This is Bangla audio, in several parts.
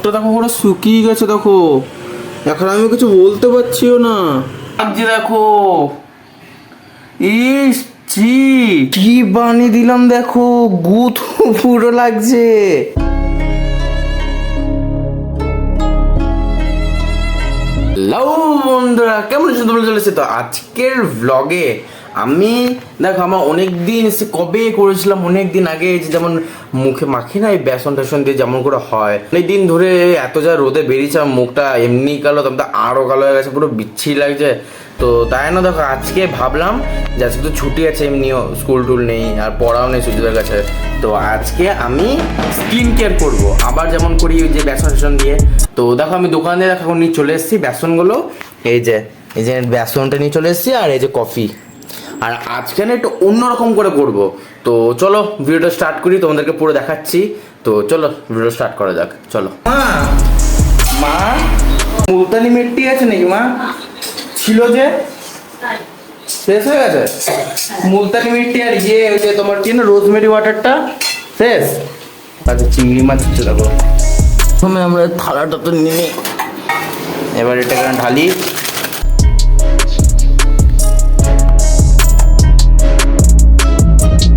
তো দেখো পুরো শুকিয়ে গেছে, দেখো এখন আমি কিছু বলতে পারছিও না। লাগছে দেখো, ইস ছি, কি বানিয়ে দিলাম দেখো, গুথ পুরো লাগছে। হ্যালো বন্ধুরা, কেমন আছো তোমরা? চলেছে তো আজকের ভ্লগে আমি দেখো আমার অনেক দিন কবে করেছিলাম, অনেক দিন আগে, যেমন মুখে মাখি না এই বেসন টেসন দিয়ে যেমন করে হয়, অনেক দিন ধরে এত যা রোদে বেরিয়েছে আমার মুখটা এমনি কালো, তারপর আরও কালো হয়ে গেছে, পুরো বিচ্ছিরি লাগছে। তো তাই না দেখো আজকে ভাবলাম যে আজকে তো ছুটি আছে, এমনিও স্কুল টুল নেই আর পড়াও নেই সুজিদের কাছে, তো আজকে আমি স্কিন কেয়ার করবো আবার যেমন করি ওই যে বেসন টেসন দিয়ে। তো দেখো আমি দোকান দিয়ে দেখো নিয়ে চলে এসেছি বেসনগুলো, এই যে বেসনটা নিয়ে চলে এসেছি, আর এই যে কফি। আর আজকে না একটু অন্যরকম করে করব, তো চলো ভিডিওটা স্টার্ট করি, তোমাদেরকে পুরো দেখাচ্ছি। তো চলো ভিডিও স্টার্ট করা যাক, চলো। মা মুলতানি মিট্টি আছে নাকি মা? ছিল যে শেষ হয়ে গেছে মুলতানি মিট্টি, আর ইয়ে ওই যে তোমার কি না রোজমেরি ওয়াটারটা শেষ। আচ্ছা চিংড়ি মাছ হচ্ছে দেখো, প্রথমে আমরা থালাটা তো নিয়ে নিই, এবার এটাকে ঢালি।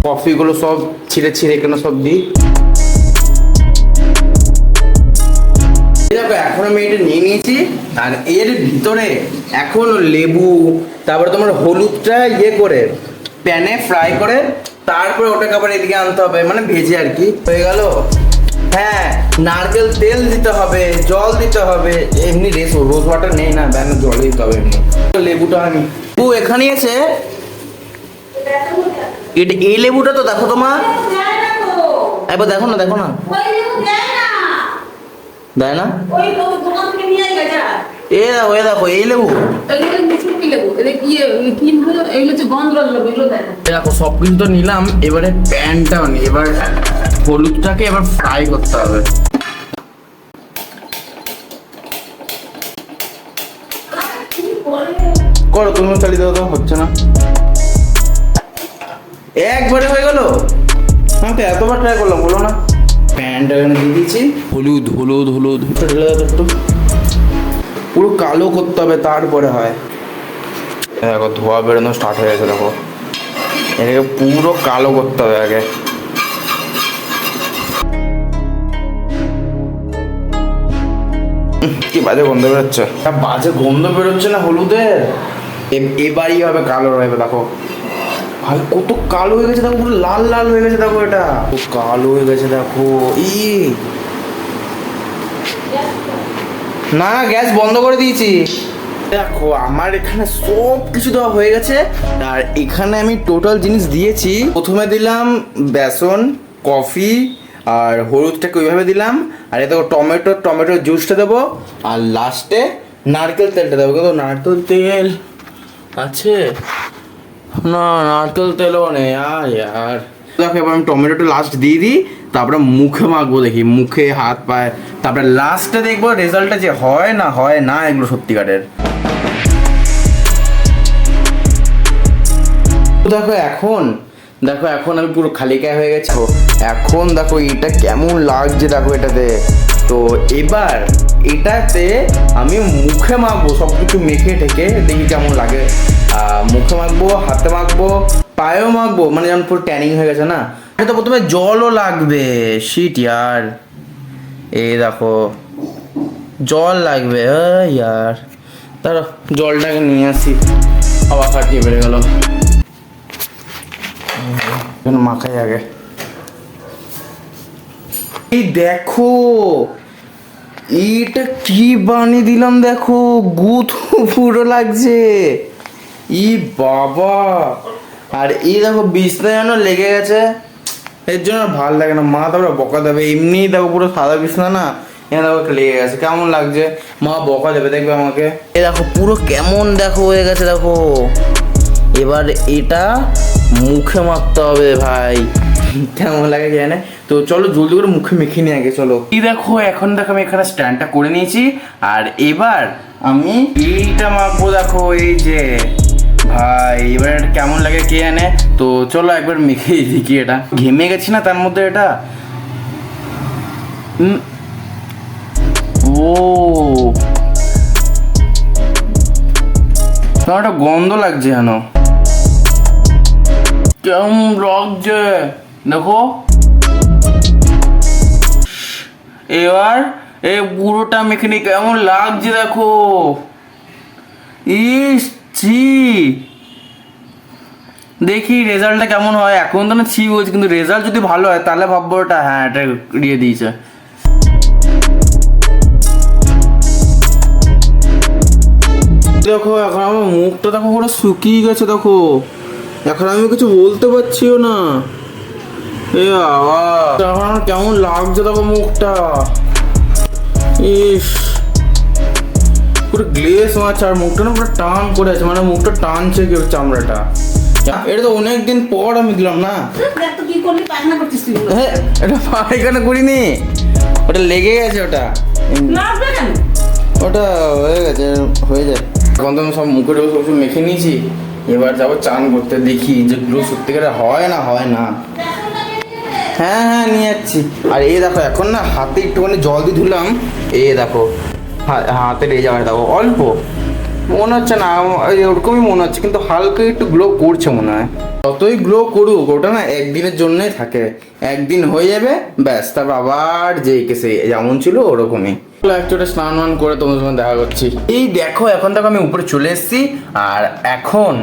কফিগুলো সব ছিঁড়ে ছিঁড়ে এখানে সব দিই। দেখো এখন আমি এটা নিয়ে নিয়েছি, আর এর ভিতরে এখন লেবু, তারপরে তোমার হলুদটা ইয়ে করে প্যানে ফ্রাই করে তারপরে ওটাকে আবার এদিকে আনতে হবে, মানে ভেজে আর কি হয়ে গেল। হ্যাঁ নারকেল তেল দিতে হবে, জল দিতে হবে, এমনি রোজ ওয়াটার নেই না, ব্যানে জল দিতে হবে এমনি। লেবুটা আমি ও এখানেই আছে, এটা এই লেবুটা তো দেখো তোমার, একবার দেখো না, দেখো না দেয় না, এ দেখো দেখো এই লেবু, দেখো সবকিছু তো নিলাম, এবারে প্যানটাও নি, এবার হলুদটাকে এবার ফ্রাই করতে হবে। করো তুমি, চালিয়ে দাও তো, হচ্ছে না, একবারে হয়ে গেল। আমি তো এতবার ট্রাই করলাম, বলো না। প্যানটা এখানে দিয়ে দিচ্ছি, হলুদ হলুদ হলুদ ঢেলে দাও একটু, পুরো কালো করতে হবে তারপরে হয়। দেখো ধোয়া বেরোনো স্টার্ট হয়ে গেছে, দেখো এটাকে পুরো কালো করতে হবে আগে। কি বাজে গন্ধ বেরোচ্ছে, বাজে গন্ধ বেরোচ্ছে না হলুদের, এবারই হবে কালো হবে। দেখো ভাই কত কালো হয়ে গেছে, দেখো পুরো লাল লাল হয়ে গেছে, দেখো এটা খুব কালো হয়ে গেছে, দেখো না না গ্যাস বন্ধ করে দিয়েছি। দেখো আমার এখানে সব কিছু দেওয়া হয়ে গেছে, আর এখানে আমি টোটাল জিনিস দিয়েছি। প্রথমে দিলাম বেসন, কফি আর হলুদটাকে ওইভাবে দিলাম, আর এ দেখো টমেটোর জুসটা দেবো, আর লাস্টে নারকেল তেলটা দেবো। কিন্তু নারকেল তেল আছে না, নারকেল তেলও নেই আর দেখো এবার আমি টমেটোটা লাস্ট দিয়ে দিই, তারপরে মুখে মাখবো, দেখি মুখে হাত পায়ে, তারপরে লাস্টে দেখবো রেজাল্টটা যে হয় না এগুলো সত্যিকারের। দেখো এখন আমি পুরো খালি গায়ে হয়ে গেছি, এখন দেখো এটা কেমন লাগছে, দেখো এটাতে। তো এবার এটাতে আমি মুখে মাখবো, সব কিছু মেখে ঠেকে দেখি কেমন লাগে। মুখে মাখবো, হাতে মাখবো, পায়েও মাখবো, মানে যেমন পুরো ট্যানিং হয়ে গেছে না। এটা তো প্রথমে জলও লাগবে, শিট ইয়ার, এই দেখো জল লাগবে ইয়ার, তার জলটাকে নিয়ে আসি, আবার ফাটিয়ে বেড়ে গেল, মাখাই আগে। এই দেখো এটা কি বানিয়ে দিলাম, দেখো গুথ পুরো লাগছে, ই বাবা। আর এই দেখো বিছনা যেন লেগে গেছে, এর জন্য ভালো লাগে না, মা তারপরে বকা দেবে। এমনি দেখো পুরো সাদা বিছনা না, এখানে দেখো লেগে গেছে, কেমন লাগছে, মা বকা দেবে দেখবে আমাকে। এ দেখো পুরো কেমন দেখো হয়ে গেছে, দেখো এবার এটা মুখে মাখতে হবে ভাই, কেমন লাগে জানে। তো চলো জলদি করে মুখে মেখে নিয়ে আগে, চলো। এই দেখো এখন দেখো আমি এখানে স্ট্যান্ডটা করে নিয়েছি, আর এবার আমি এইটা মাখবো, দেখো এই যে ভাই এবার কেমন লাগে কে জানে। তো চলো একবার মেখে দেখি, এটা ঘেমে গেছি না তার মধ্যে, এটা ও একটা গন্ধ লাগছে যেন, কেমন লাগছে দেখো। এবার এই পুরোটা মেখে নি, কেমন লাগছে দেখো। ইস ছি, দেখি রেজাল্টটা কেমন হয়। এখন তো না ছি বলছি, কিন্তু রেজাল্ট যদি ভালো হয় তাহলে ভাববো ওটা হ্যাঁ এটা দিয়ে দিয়েছে। দেখো এখন আমার মুখটা দেখো পুরো শুকিয়ে গেছে দেখো, এখন আমি কিছু বলতে পারছিও না। এ বাবা, এখন আমার কেমন লাগছে দেখো মুখটা। ইস, পুরো গ্লেস মারছে আর মুখটা না পুরো টান করে আছে, মানে মুখটা টানছে কি চামড়াটা। এটা তো অনেকদিন পর আমি দিলাম না। হ্যাঁ, এটা পায়খানা করিনি, ওটা লেগে গেছে, ওটা ওটা হয়ে গেছে, হয়ে যায়। এখন তো আমি সব মুখের সব মেখে নিয়েছি, এবার যাবো চান করতে, দেখি যে গ্লো সত্যিকারে হয় না হয় না। হ্যাঁ হ্যাঁ নিয়ে যাচ্ছি। আর এই দেখো এখন না হাতে একটুখানি জল দিয়ে ধুলাম, এই দেখো হাতের এই জায়গাটা দেখো অল্প মনে হচ্ছে না, ওরকমই মনে হচ্ছে, কিন্তু হালকা একটু গ্লো করছে মনে হয়। যতই গ্লো করুক ওটা না একদিনের জন্যই থাকে, একদিন হয়ে যাবে ব্যাস, তারপর আবার যে কেসে যেমন ছিল ওরকমই। একচুয়ালি স্নান টান করে তোমার সঙ্গে দেখা করছি। এই দেখো এখন দেখো আমি উপরে চলে এসেছি, আর এখন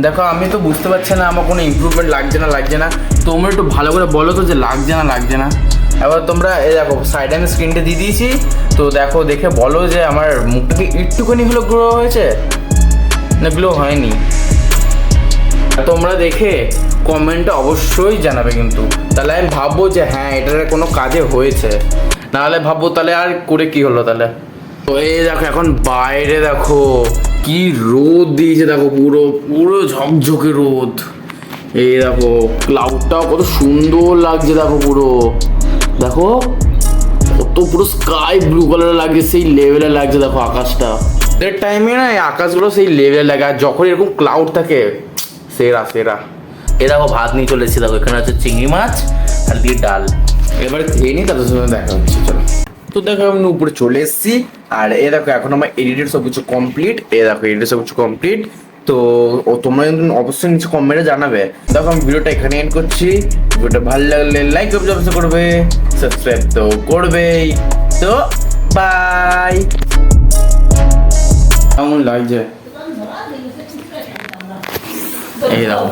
দেখো আমি তো বুঝতে পারছি না আমার কোনো ইমপ্রুভমেন্ট লাগছে না। তোমরা একটু ভালো করে বলো তো যে লাগছে না। এবার তোমরা এই দেখো সাইডে আমি স্ক্রিনটা দিয়ে দিয়েছি, তো দেখো দেখে বলো যে আমার মুখটা কি একটুখানি হলো গ্লো হয়েছে না গ্লো হয়নি। তোমরা দেখে কমেন্টে অবশ্যই জানাবে, কিন্তু তাহলে আমি ভাববো যে হ্যাঁ এটার কোনো কাজে হয়েছে, নাহলে ভাববো তাহলে আর করে কি হলো তাহলে। তো এই দেখো এখন বাইরে দেখো কি রোদ দিয়েছে, দেখো পুরো ঝকঝকে রোদ। এই দেখো ক্লাউডটাও কত সুন্দর লাগছে, দেখো পুরো দেখো কত পুরো স্কাই ব্লু কালার লাগছে, সেই লেভেলে লাগছে দেখো আকাশটা। এর টাইমে না এই আকাশগুলো সেই লেভেলে লাগে, আর যখন এরকম ক্লাউড থাকে সেরা। এ দেখো ভাত নিয়ে চলে এসেছি, দেখো এখানে আছে চিংড়ি মাছ আর দিয়ে ডাল। এবারে খেয়ে নিই, তাদের সঙ্গে দেখা হচ্ছে, চলো। তো দেখো আমি উপরে চলে এসেছি, আর এ দেখো এখন আমার এডিটেড সব কিছু কমপ্লিট। তো তোমরা কিন্তু অবশ্যই নিচে কমেন্টে জানাবে। দেখো আমি ভিডিওটা এখানে এন্ড করছি। ভিডিওটা ভালো লাগলে লাইক করবে, সাবস্ক্রাইব তো করবেই। তো বাই। কেমন লাগছে এই দেখো।